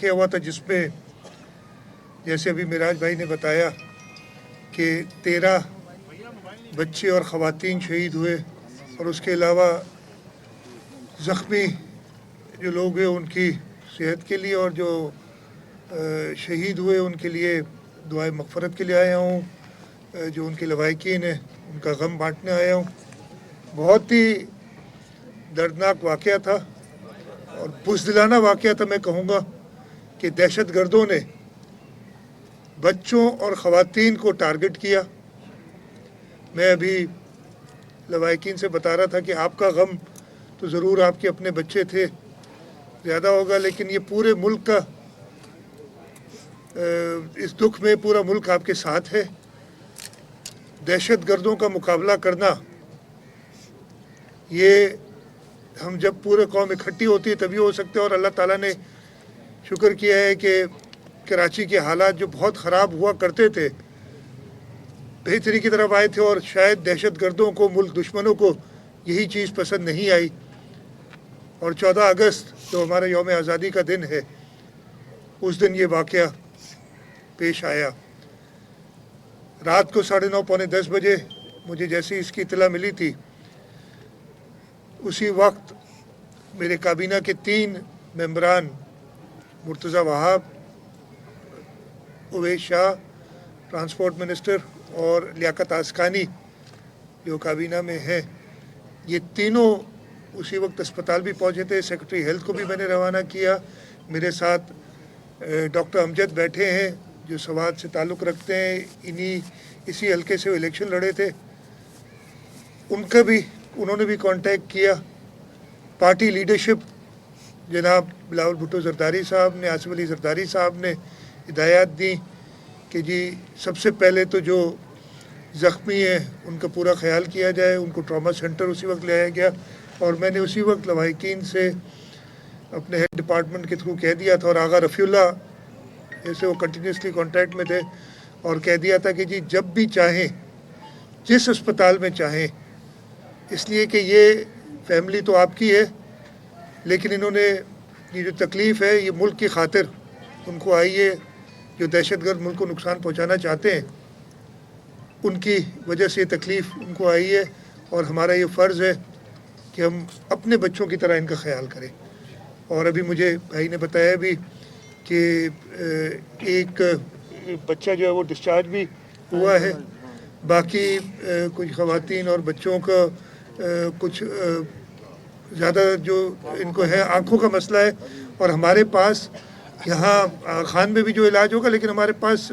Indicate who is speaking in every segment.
Speaker 1: वाक़या हुआ था जिसमें जैसे अभी मिराज भाई ने बताया कि 13 बच्चे और ख़वातीन शहीद हुए और उसके अलावा ज़ख्मी जो लोग हैं उनकी सेहत के लिए और जो शहीद हुए उनके लिए दुआए मग़फ़रत के लिए आया हूँ। जो उनके लवाहिकीन हैं उनका गम बांटने आया हूँ। बहुत ही दर्दनाक वाक़या था और बुज़दिलाना वाक़या था। मैं कहूँगा कि दहशतगर्दों ने बच्चों और ख़वातीन को टारगेट किया। मैं अभी लवाहिकीन से बता रहा था कि आपका गम तो ज़रूर आपके अपने बच्चे थे ज़्यादा होगा, लेकिन ये पूरे मुल्क का इस दुख में पूरा मुल्क आपके साथ है। दहशतगर्दों का मुकाबला करना, ये हम जब पूरे कौम इकट्ठी होती है तभी हो सकते हैं। और अल्लाह ताला ने शुक्र किया है कि कराची के हालात जो बहुत ख़राब हुआ करते थे बेहतरी की तरफ आए थे और शायद दहशतगर्दों को, मुल्क दुश्मनों को यही चीज़ पसंद नहीं आई। और 14 अगस्त जो हमारा यौम आज़ादी का दिन है, उस दिन ये वाक़या पेश आया। रात को 9:30 पौने 10 बजे मुझे जैसे इसकी इत्तला मिली थी, उसी वक्त मेरे काबीना के 3 मेंबरान मुर्तज़ा वहाब, उवैस शाह ट्रांसपोर्ट मिनिस्टर और लियाकत आसकानी जो काबीना में हैं, ये तीनों उसी वक्त अस्पताल भी पहुँचे थे। सेक्रेटरी हेल्थ को भी मैंने रवाना किया। मेरे साथ डॉक्टर अमजद बैठे हैं जो सवात से ताल्लुक़ रखते हैं, इसी हल्के से वो इलेक्शन लड़े थे। उन्होंने भी कांटेक्ट किया। पार्टी लीडरशिप जनाब बिलावल भुट्टो ज़रदारी साहब ने, आसिफ अली ज़रदारी साहब ने हिदायत दी कि जी सबसे पहले तो जो ज़ख्मी हैं उनका पूरा ख्याल किया जाए। उनको ट्रॉमा सेंटर उसी वक्त ले आया गया और मैंने उसी वक्त लवाहिकीन से अपने हेड डिपार्टमेंट के थ्रू कह दिया था, और आगा रफ़ीउल्लाह जैसे वो कंटिन्यूसली कांटेक्ट में थे, और कह दिया था कि जी जब भी चाहें, जिस अस्पताल में चाहें, इसलिए कि ये फैमिली तो आपकी है, लेकिन इन्होंने ये जो तकलीफ़ है ये मुल्क की खातिर उनको आई है। जो दहशतगर्द मुल्क को नुकसान पहुंचाना चाहते हैं उनकी वजह से ये तकलीफ़ उनको आई है, और हमारा ये फ़र्ज़ है कि हम अपने बच्चों की तरह इनका ख्याल करें। और अभी मुझे भाई ने बताया भी कि एक बच्चा जो है वो डिस्चार्ज भी हुआ है। बाकी कुछ ख़वातीन और बच्चों का कुछ ज़्यादा जो इनको है आँखों का मसला है, और हमारे पास यहाँ खान में भी जो इलाज होगा, लेकिन हमारे पास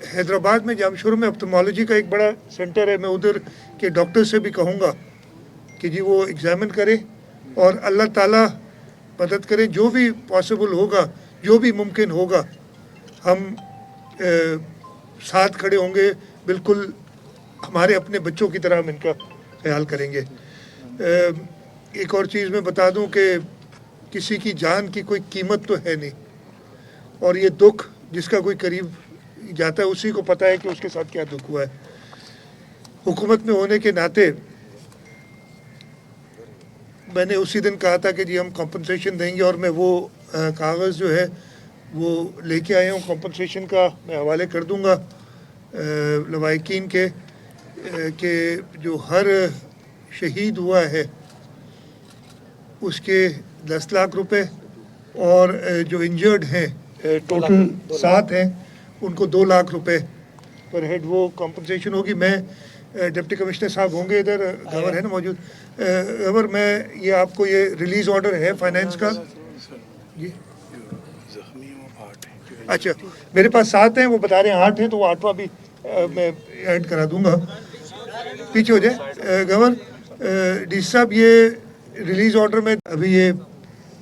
Speaker 1: हैदराबाद में जामशोर में ऑप्थेल्मोलॉजी का एक बड़ा सेंटर है। मैं उधर के डॉक्टर से भी कहूँगा कि जी वो एग्ज़ामिन करें और अल्लाह ताला मदद करें। जो भी पॉसिबल होगा, जो भी मुमकिन होगा, हम साथ खड़े होंगे। बिल्कुल हमारे अपने बच्चों की तरह हम इनका ख्याल करेंगे। एक और चीज़ मैं बता दूं कि किसी की जान की कोई कीमत तो है नहीं, और ये दुख जिसका कोई करीब जाता है उसी को पता है कि उसके साथ क्या दुख हुआ है। हुकूमत में होने के नाते मैंने उसी दिन कहा था कि जी हम कॉम्पनसेशन देंगे, और मैं वो कागज़ जो है वो लेके आया हूँ कॉम्पनसेशन का। मैं हवाले कर दूँगा लवाहिकीन के कि जो हर शहीद हुआ है उसके 10 लाख रुपए, और जो इंजर्ड हैं टोटल 7 हैं उनको 2 लाख रुपए पर हेड वो कॉम्पनसेशन होगी। मैं डिप्टी कमिश्नर साहब होंगे इधर, गवर्नर है ना मौजूद, गवर्नर मैं ये आपको ये रिलीज़ ऑर्डर है फाइनेंस का जी। अच्छा मेरे पास 7 हैं, वो बता रहे हैं 8 हैं, तो वो 8वां भी मैं ऐड करा दूंगा। पीछे हो जाए गवर्नर। डी साहब ये रिलीज़ ऑर्डर में अभी ये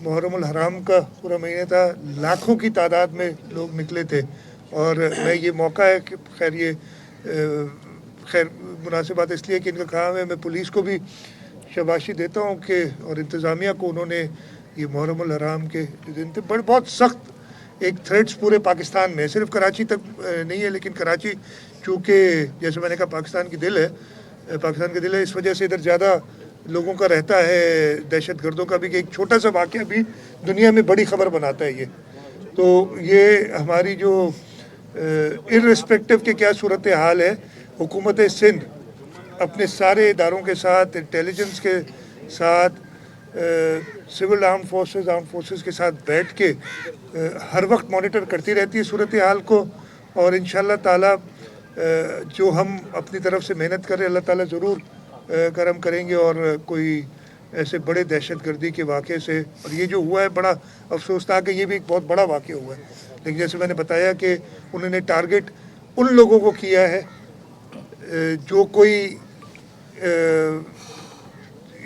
Speaker 1: मुहर्रमुल हराम का पूरा महीने था, लाखों की तादाद में लोग निकले थे, और मैं ये मौका है कि खैर मुनासिब बात इसलिए कि इनका काम है, मैं पुलिस को भी शाबाशी देता हूँ कि और इंतज़ामिया को, उन्होंने ये मुहर्रमुल हराम के जो दिन थे बहुत सख्त एक थ्रेट्स पूरे पाकिस्तान में, सिर्फ कराची तक नहीं है, लेकिन कराची चूँकि जैसे मैंने कहा पाकिस्तान की दिल है, इस वजह से इधर ज़्यादा लोगों का रहता है, दहशत गर्दों का भी, कि एक छोटा सा वाक़या भी दुनिया में बड़ी खबर बनाता है ये। تو یہ ہماری جو ارسپیکٹو کہ کیا صورت حال ہے، حکومت سندھ اپنے سارے اداروں کے ساتھ، انٹیلیجنس کے ساتھ، سول آرم فورسز کے ساتھ بیٹھ کے ہر وقت مانیٹر کرتی رہتی ہے صورت حال کو، اور انشاءاللہ تعالی جو ہم اپنی طرف سے محنت کر رہے ہیں اللہ تعالیٰ ضرور کرم کریں گے، اور کوئی ایسے بڑے دہشت گردی کے واقعے سے، اور یہ جو ہوا ہے بڑا افسوسناک ہے، یہ بھی ایک بہت بڑا واقعہ ہوا ہے، لیکن جیسے میں نے بتایا کہ انہوں نے ٹارگٹ ان لوگوں کو کیا ہے جو کوئی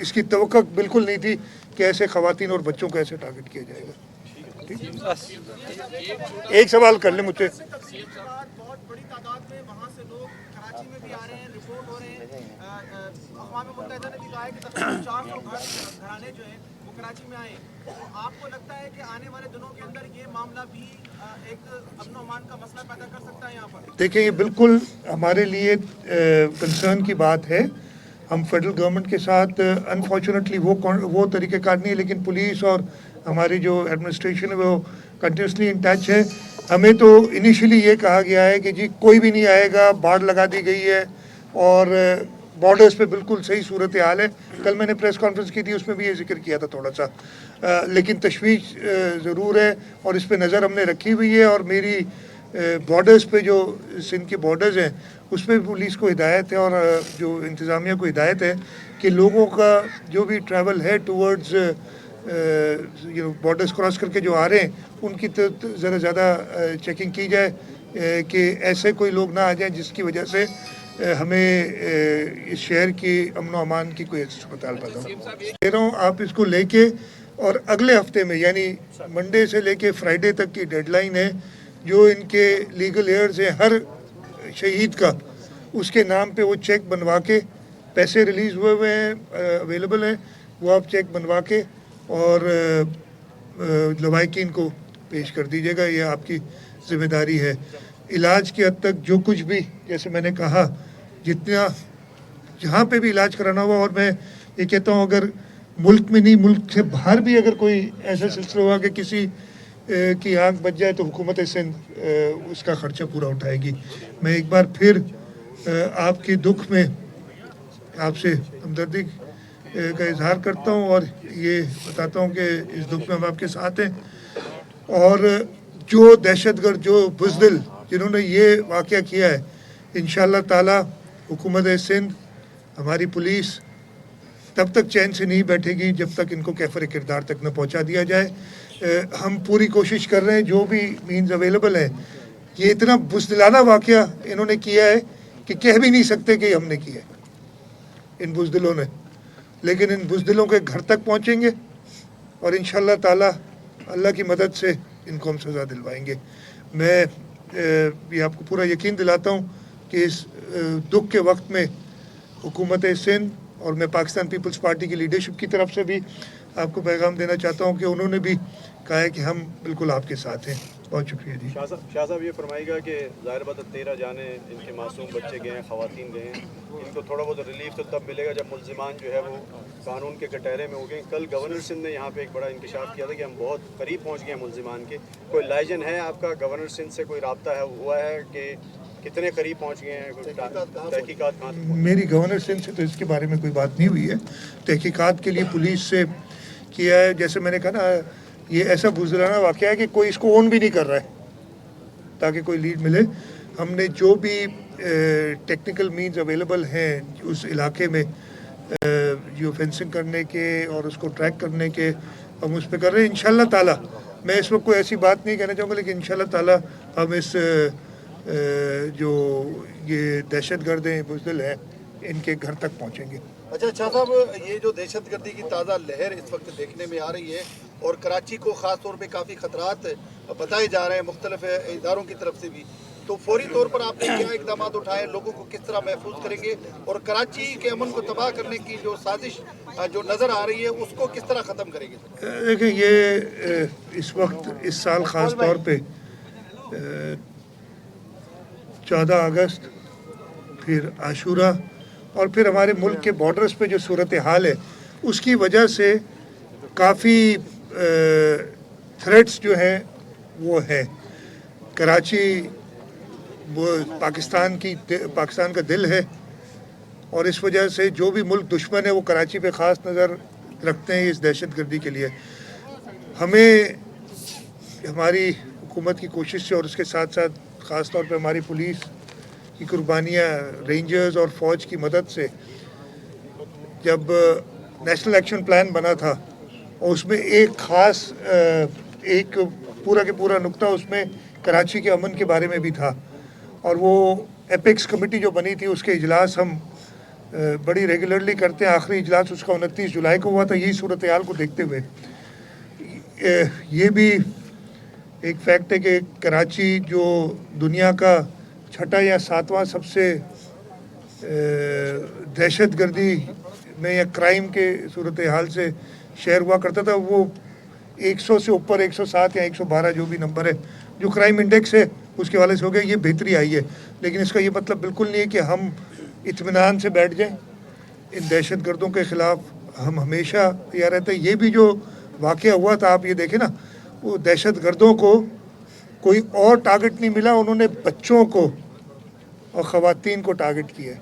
Speaker 1: اس کی توقع بالکل نہیں تھی کہ ایسے خواتین اور بچوں کو ایسے ٹارگٹ کیا جائے گا۔ ایک سوال کر لیں مجھ سے۔
Speaker 2: بہت بڑی تعداد میں وہاں سے لوگ کراچی میں بھی آ رہے ہیں، رپورٹ ہو رہے ہیں، اقوام متحدہ نے بھی کہا ہے کہ تقریباً 400 گھرانے جو ہیں وہ کراچی میں آئے ہیں، تو آپ کو لگتا ہے کہ آنے والے دنوں کے اندر یہ معاملہ بھی ایک امن و امان کا مسئلہ پیدا کر سکتا ہے یہاں پر؟
Speaker 1: دیکھیں یہ بالکل ہمارے لیے کنسرن کی بات ہے، ہم فیڈرل گورنمنٹ کے ساتھ انفارچونیٹلی وہ طریقہ کار نہیں ہے، لیکن پولیس اور ہماری جو ایڈمنسٹریشن ہے وہ کنٹینیوسلی ان ٹچ ہے۔ ہمیں تو انیشلی یہ کہا گیا ہے کہ جی کوئی بھی نہیں آئے گا، باڑ لگا دی گئی ہے، اور بارڈرز پہ بالکل صحیح صورت حال ہے۔ کل میں نے پریس کانفرنس کی تھی، اس میں بھی یہ ذکر کیا تھا تھوڑا سا، لیکن تشویش ضرور ہے، اور اس پہ نظر ہم نے رکھی ہوئی ہے، اور میری بارڈرز پہ جو سندھ کے بارڈرز ہیں اس پہ پولیس کو ہدایت ہے، اور جو انتظامیہ کو ہدایت ہے کہ لوگوں کا جو بھی ٹریول ہے ٹورڈز بارڈرز کراس کر کے جو آ رہے ہیں ان کی ذرا زیادہ چیکنگ کی جائے کہ ایسے کوئی لوگ نہ آ جائیں جس کی وجہ سے ہمیں اس شہر کی امن و امان کی کوئی صورتحال پیدا ہو۔ کہہ رہا ہوں آپ اس کو لے کے، اور اگلے ہفتے میں یعنی منڈے سے لے کے فرائیڈے تک کی ڈیڈ لائن ہے، جو ان کے لیگل ایئرز ہیں ہر شہید کا، اس کے نام پہ وہ چیک بنوا کے، پیسے ریلیز ہوئے ہیں اویلیبل ہیں، وہ آپ چیک بنوا کے اور لوائقین کو پیش کر دیجیے گا، یہ آپ کی ذمہ داری ہے۔ علاج کی حد تک جو کچھ بھی، جیسے میں نے کہا، جتنا جہاں پہ بھی علاج کرانا ہوا، اور میں یہ کہتا ہوں اگر ملک میں نہیں ملک سے باہر بھی اگر کوئی ایسا سلسلہ ہوا کہ کسی کی آنکھ بچ جائے تو حکومت سندھ اس کا خرچہ پورا اٹھائے گی۔ میں ایک بار پھر آپ کے دکھ میں آپ سے ہمدردی کا اظہار کرتا ہوں، اور یہ بتاتا ہوں کہ اس دکھ میں ہم آپ کے ساتھ ہیں، اور جو دہشت گرد، جو بزدل جنہوں نے یہ واقعہ کیا ہے، انشاءاللہ تعالی حکومت سندھ، ہماری پولیس تب تک چین سے نہیں بیٹھے گی جب تک ان کو کیفر کردار تک نہ پہنچا دیا جائے۔ ہم پوری کوشش کر رہے ہیں، جو بھی مینز اویلیبل ہیں۔ یہ اتنا بزدلانہ واقعہ انہوں نے کیا ہے کہ کہہ بھی نہیں سکتے کہ ہم نے کیا ہے ان بزدلوں نے، لیکن ان بزدلوں کے گھر تک پہنچیں گے، اور انشاءاللہ تعالی اللہ کی مدد سے ان کو ہم سزا دلوائیں گے۔ میں یہ آپ کو پورا یقین دلاتا ہوں کہ اس دکھ کے وقت میں حکومت سندھ، اور میں پاکستان پیپلز پارٹی کی لیڈرشپ کی طرف سے بھی آپ کو پیغام دینا چاہتا ہوں کہ انہوں نے بھی کہا ہے کہ ہم بالکل آپ کے ساتھ ہیں۔ بہت شکریہ جی۔
Speaker 3: شاہ صاحب یہ فرمائے گا کہ ظاہر بات 13 جانیں ان کے معصوم بچے گئے ہیں، خواتین گئے ہیں، ان کو تھوڑا بہت ریلیف تو تب ملے گا جب ملزمان جو ہے وہ قانون کے کٹہرے میں ہو گئے۔ کل گورنر سندھ نے یہاں پہ ایک بڑا انکشاف کیا تھا کہ ہم بہت قریب پہنچ گئے ہیں ملزمان کے۔ کوئی لائجن ہے آپ کا گورنر سندھ سے، کوئی رابطہ ہوا ہے کہ کتنے قریب پہنچ گئے ہیں؟ تحقیقات کہاں تک؟
Speaker 1: میری گورنر سندھ سے تو اس کے بارے میں کوئی بات نہیں ہوئی ہے، تحقیقات کے لیے پولیس سے کیا ہے۔ جیسے میں نے کہا نا، یہ ایسا بزدلانہ واقعہ ہے کہ کوئی اس کو اون بھی نہیں کر رہا ہے تاکہ کوئی لیڈ ملے۔ ہم نے جو بھی ٹیکنیکل مینز اویلیبل ہیں اس علاقے میں جو فینسنگ کرنے کے اور اس کو ٹریک کرنے کے، ہم اس پہ کر رہے ہیں انشاءاللہ تعالی۔ میں اس وقت کوئی ایسی بات نہیں کہنا چاہوں گا، لیکن انشاءاللہ تعالی ہم اس جو یہ دہشت گرد ہیں، بزدل ہیں، ان کے گھر تک پہنچیں گے۔
Speaker 4: اچھا صاحب، یہ جو دہشت گردی کی تازہ لہر اس وقت دیکھنے میں آ رہی ہے، اور کراچی کو خاص طور پہ کافی خطرات بتائے جا رہے ہیں مختلف اداروں کی طرف سے بھی، تو فوری طور پر آپ نے کیا اقدامات اٹھائے، لوگوں کو کس طرح محفوظ کریں گے، اور کراچی کے امن کو تباہ کرنے کی جو سازش جو نظر آ رہی ہے اس کو کس طرح ختم کریں گے؟
Speaker 1: دیکھیں یہ اس وقت اس سال خاص طور پہ 14 اگست، پھر عاشورہ، اور پھر ہمارے ملک کے بارڈرز پہ جو صورتحال ہے اس کی وجہ سے کافی تھریٹس جو ہیں वो है कराची, वो पाकिस्तान का दिल है, और इस वजह से जो भी मुल्क दुश्मन है वो कराची पे ख़ास नज़र रखते हैं इस दहशतगर्दी के लिए। हमें हमारी हुकूमत की कोशिश से और उसके साथ साथ ख़ास तौर पे हमारी पुलिस की कुर्बानियाँ, रेंजर्स और फ़ौज की मदद से, जब नेशनल एक्शन प्लान बना था और उसमें एक ख़ास एक पूरा के पूरा नुक्ता उसमें कराची के अमन के बारे में भी था, और वो एपेक्स कमेटी जो बनी थी उसके इजलास हम बड़ी रेगुलरली करते हैं। आखिरी इजलास उसका 29 जुलाई को हुआ था। यही सूरत हाल को देखते हुए ये भी एक फैक्ट है कि कराची जो दुनिया का छठा या सातवां सबसे दहशतगर्दी में या क्राइम के सूरत हाल से शहर हुआ करता था, वो 100 से ऊपर 107 या 112 जो भी नंबर है जो क्राइम इंडेक्स है उसके वाले से हो गया। ये बेहतरी आई है, लेकिन इसका ये मतलब बिल्कुल नहीं है कि हम इत्मीनान से बैठ जाएं। इन दहशतगर्दों के ख़िलाफ़ हम हमेशा तैयार रहते हैं। ये भी जो वाक़या हुआ था, आप ये देखें ना, वो दहशतगर्दों को कोई और टारगेट नहीं मिला, उन्होंने बच्चों को और ख़वातीन को टारगेट किया है।